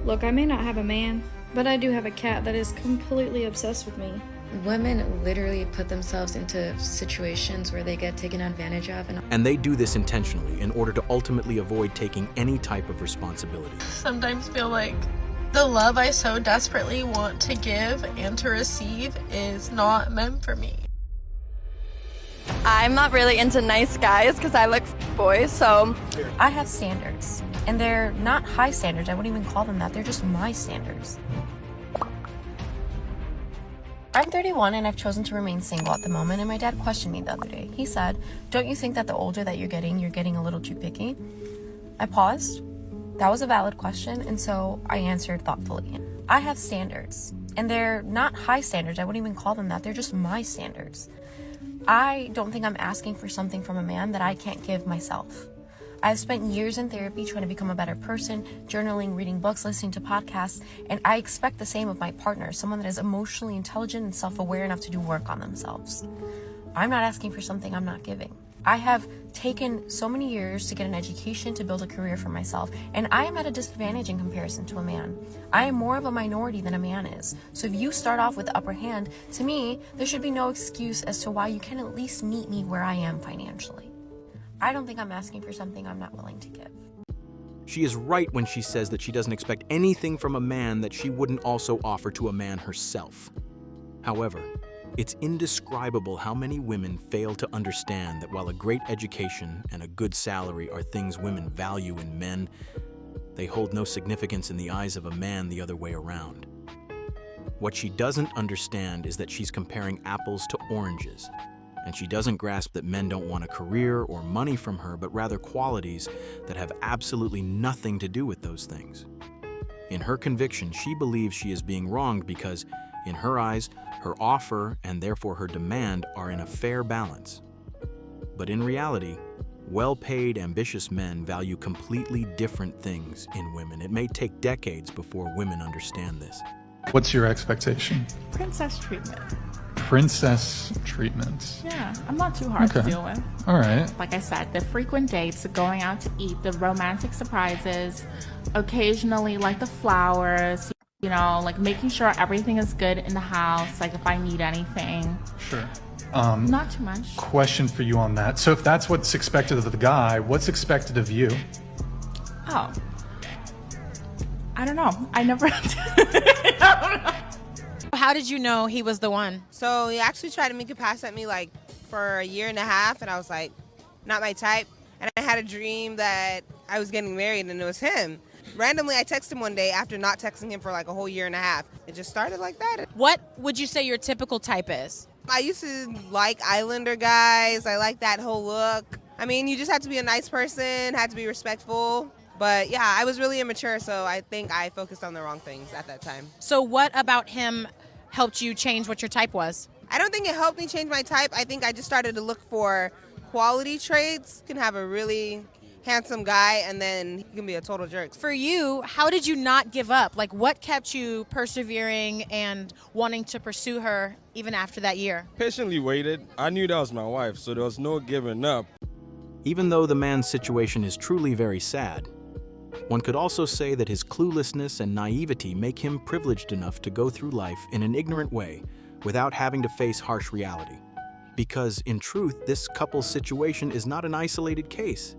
Look, I may not have a man, but I do have a cat that is completely obsessed with me. Women literally put themselves into situations where they get taken advantage of. And they do this intentionally in order to ultimately avoid taking any type of responsibility. Sometimes feel like the love I so desperately want to give and to receive is not meant for me. I'm not really into nice guys because I like boys, so I have standards, and they're not high standards. I wouldn't even call them that. They're just my standards. I'm 31 and I've chosen to remain single at the moment, and my dad questioned me the other day. He said, "Don't you think that the older that you're getting a little too picky?" I paused. That was a valid question, and so I answered thoughtfully. I have standards, and they're not high standards. I wouldn't even call them that. They're just my standards. I don't think I'm asking for something from a man that I can't give myself. I've spent years in therapy trying to become a better person, journaling, reading books, listening to podcasts, and I expect the same of my partner, someone that is emotionally intelligent and self-aware enough to do work on themselves. I'm not asking for something I'm not giving. I have taken so many years to get an education, to build a career for myself, and I am at a disadvantage in comparison to a man. I am more of a minority than a man is. So if you start off with the upper hand, to me, there should be no excuse as to why you can at least meet me where I am financially. I don't think I'm asking for something I'm not willing to give. She is right when she says that she doesn't expect anything from a man that she wouldn't also offer to a man herself. However, it's indescribable how many women fail to understand that while a great education and a good salary are things women value in men, they hold no significance in the eyes of a man the other way around. What she doesn't understand is that she's comparing apples to oranges, and she doesn't grasp that men don't want a career or money from her, but rather qualities that have absolutely nothing to do with those things. In her conviction, she believes she is being wronged because, in her eyes, her offer and therefore her demand are in a fair balance. But in reality, well-paid, ambitious men value completely different things in women. It may take decades before women understand this. What's your expectation? Princess treatment. Princess treatment. Yeah, I'm not too hard to deal with. All right. Like I said, the frequent dates, the going out to eat, the romantic surprises, occasionally like the flowers, you know, like making sure everything is good in the house, like if I need anything. Sure. Not too much. Question for you on that. So if that's what's expected of the guy, what's expected of you? Oh. I don't know. I never I don't know. How did you know he was the one? So he actually tried to make a pass at me like for a year and a half, and I was like, not my type. And I had a dream that I was getting married and it was him. Randomly, I texted him one day after not texting him for like a whole year and a half. It just started like that. What would you say your typical type is? I used to like Islander guys. I like that whole look. I mean, you just have to be a nice person, had to be respectful. But yeah, I was really immature, so I think I focused on the wrong things at that time. So what about him helped you change what your type was? I don't think it helped me change my type. I think I just started to look for quality traits. You can have a really handsome guy and then he can be a total jerk. For you, how did you not give up? Like, what kept you persevering and wanting to pursue her even after that year? Patiently waited. I knew that was my wife, so there was no giving up. Even though the man's situation is truly very sad, one could also say that his cluelessness and naivety make him privileged enough to go through life in an ignorant way without having to face harsh reality. Because, in truth, this couple's situation is not an isolated case.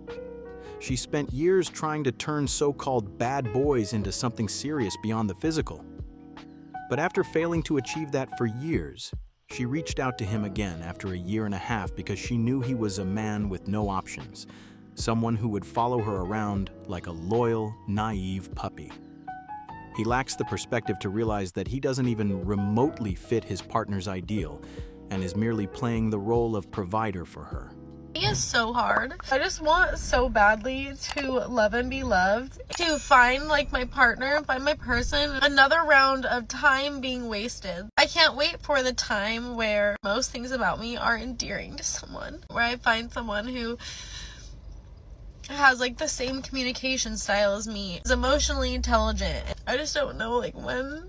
She spent years trying to turn so-called bad boys into something serious beyond the physical. But after failing to achieve that for years, she reached out to him again after a year and a half because she knew he was a man with no options, someone who would follow her around like a loyal, naive puppy. He lacks the perspective to realize that he doesn't even remotely fit his partner's ideal and is merely playing the role of provider for her. It is so hard. I just want so badly to love and be loved, to find like my partner, find my person. Another round of time being wasted. I can't wait for the time where most things about me are endearing to someone, where I find someone who has like the same communication style as me, is emotionally intelligent. I just don't know like when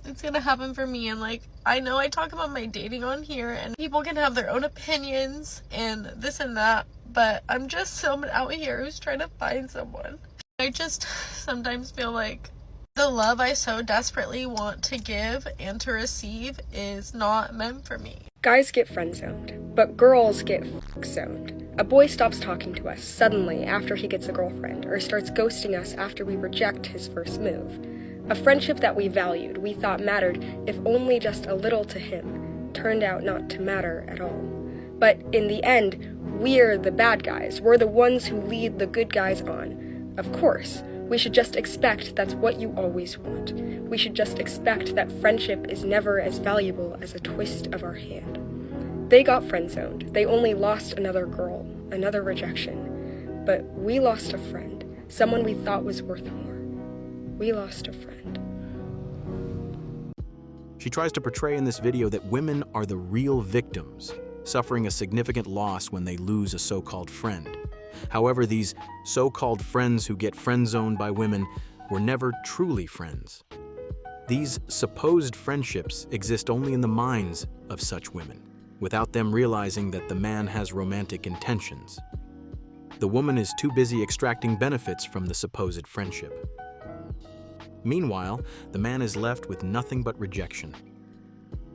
it's gonna happen for me. And like, I know I talk about my dating on here and people can have their own opinions and this and that, but I'm just someone out here who's trying to find someone. I just sometimes feel like the love I so desperately want to give and to receive is not meant for me. Guys get friend-zoned, but girls get f***zoned. A boy stops talking to us suddenly after he gets a girlfriend, or starts ghosting us after we reject his first move. A friendship that we valued, we thought mattered, if only just a little to him, turned out not to matter at all. But in the end, we're the bad guys. We're the ones who lead the good guys on. Of course, we should just expect that's what you always want. We should just expect that friendship is never as valuable as a twist of our hand. They got friend-zoned. They only lost another girl, another rejection. But we lost a friend, someone we thought was worth more. We lost a friend. She tries to portray in this video that women are the real victims, suffering a significant loss when they lose a so-called friend. However, these so-called friends who get friend-zoned by women were never truly friends. These supposed friendships exist only in the minds of such women, without them realizing that the man has romantic intentions. The woman is too busy extracting benefits from the supposed friendship. Meanwhile, the man is left with nothing but rejection.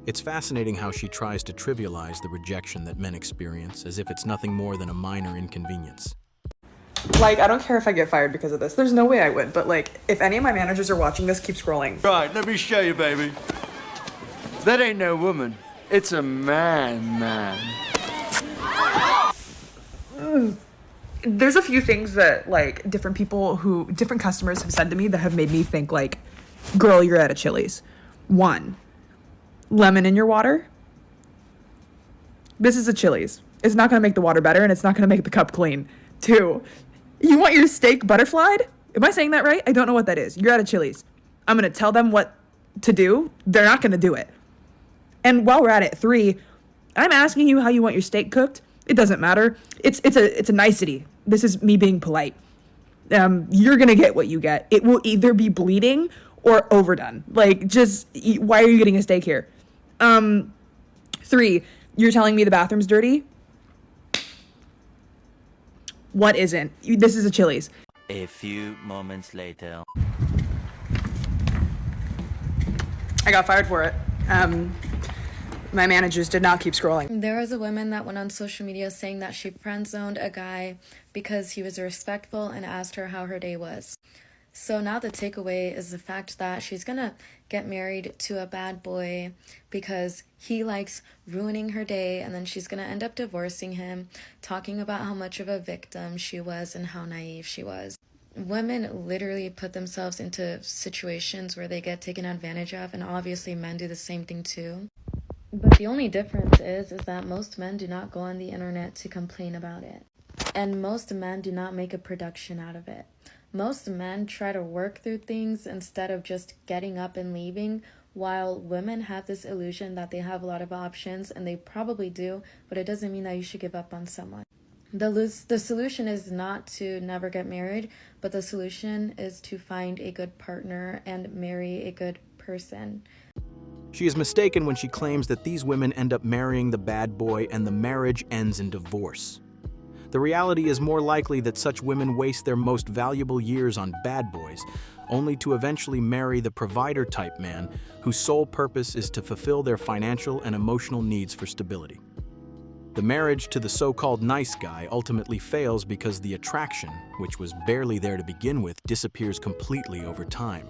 It's fascinating how she tries to trivialize the rejection that men experience as if it's nothing more than a minor inconvenience. Like, I don't care if I get fired because of this. There's no way I would, but like, if any of my managers are watching this, keep scrolling. Right, let me show you, baby. That ain't no woman. It's a man. There's a few things that, like, different customers have said to me that have made me think, like, girl, you're at a Chili's. 1, lemon in your water. This is a Chili's. It's not gonna make the water better, and it's not gonna make the cup clean. 2, you want your steak butterflied? Am I saying that right? I don't know what that is. You're at a Chili's. I'm gonna tell them what to do. They're not gonna do it. And while we're at it, 3, I'm asking you how you want your steak cooked. It doesn't matter. It's a nicety. This is me being polite. You're gonna get what you get. It will either be bleeding or overdone. Like, just, why are you getting a steak here? 3, you're telling me the bathroom's dirty? What isn't? This is a Chili's. A few moments later. I got fired for it. My managers did not keep scrolling. There was a woman that went on social media saying that she friend-zoned a guy because he was respectful and asked her how her day was. So now the takeaway is the fact that she's gonna get married to a bad boy because he likes ruining her day, and then she's gonna end up divorcing him, talking about how much of a victim she was and how naive she was. Women literally put themselves into situations where they get taken advantage of, and obviously men do the same thing too. But the only difference is that most men do not go on the internet to complain about it. And most men do not make a production out of it. Most men try to work through things instead of just getting up and leaving, while women have this illusion that they have a lot of options, and they probably do, but it doesn't mean that you should give up on someone. The solution is not to never get married, but the solution is to find a good partner and marry a good person. She is mistaken when she claims that these women end up marrying the bad boy and the marriage ends in divorce. The reality is more likely that such women waste their most valuable years on bad boys, only to eventually marry the provider-type man whose sole purpose is to fulfill their financial and emotional needs for stability. The marriage to the so-called nice guy ultimately fails because the attraction, which was barely there to begin with, disappears completely over time.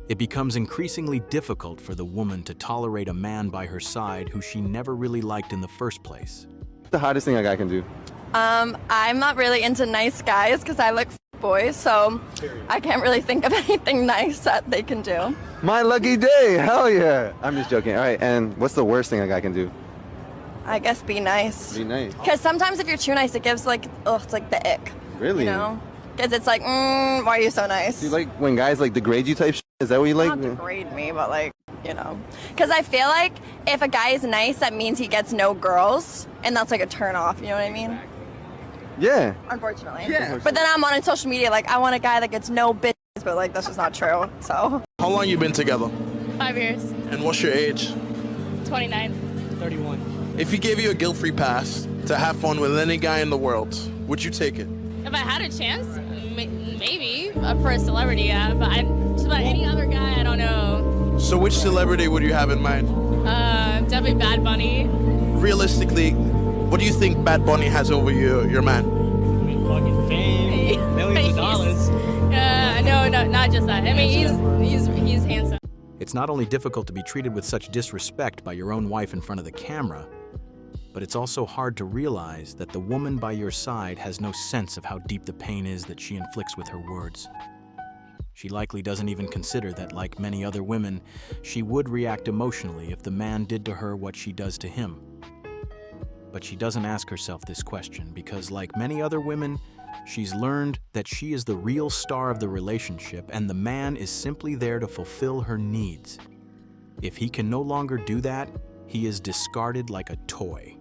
It becomes increasingly difficult for the woman to tolerate a man by her side who she never really liked in the first place. The hardest thing a guy can do? I'm not really into nice guys because I like boys, so I can't really think of anything nice that they can do. My lucky day, hell yeah. I'm just joking. All right, and what's the worst thing a guy can do? I guess be nice. Be nice. Because sometimes if you're too nice, it gives like, it's like the ick. Really? You know? Because it's like, why are you so nice? Do you like when guys like degrade you type shit? Is that what you like? Not degrade me, but like, you know. Because I feel like if a guy is nice, that means he gets no girls, and that's like a turn off, you know what I mean? Yeah. Unfortunately. Yeah. But then I'm on social media like, I want a guy that gets no bitches, but like, that's just not true, so. How long you been together? 5 years. And what's your age? 29. 31. If he gave you a guilt-free pass to have fun with any guy in the world, would you take it? If I had a chance, Maybe for a celebrity, yeah, but just about any other guy, I don't know. So which celebrity would you have in mind? Definitely Bad Bunny. Realistically, what do you think Bad Bunny has over your man? Fucking fame, millions of dollars. No, not just that. I mean, he's handsome. It's not only difficult to be treated with such disrespect by your own wife in front of the camera, but it's also hard to realize that the woman by your side has no sense of how deep the pain is that she inflicts with her words. She likely doesn't even consider that, like many other women, she would react emotionally if the man did to her what she does to him. But she doesn't ask herself this question because, like many other women, she's learned that she is the real star of the relationship and the man is simply there to fulfill her needs. If he can no longer do that, he is discarded like a toy.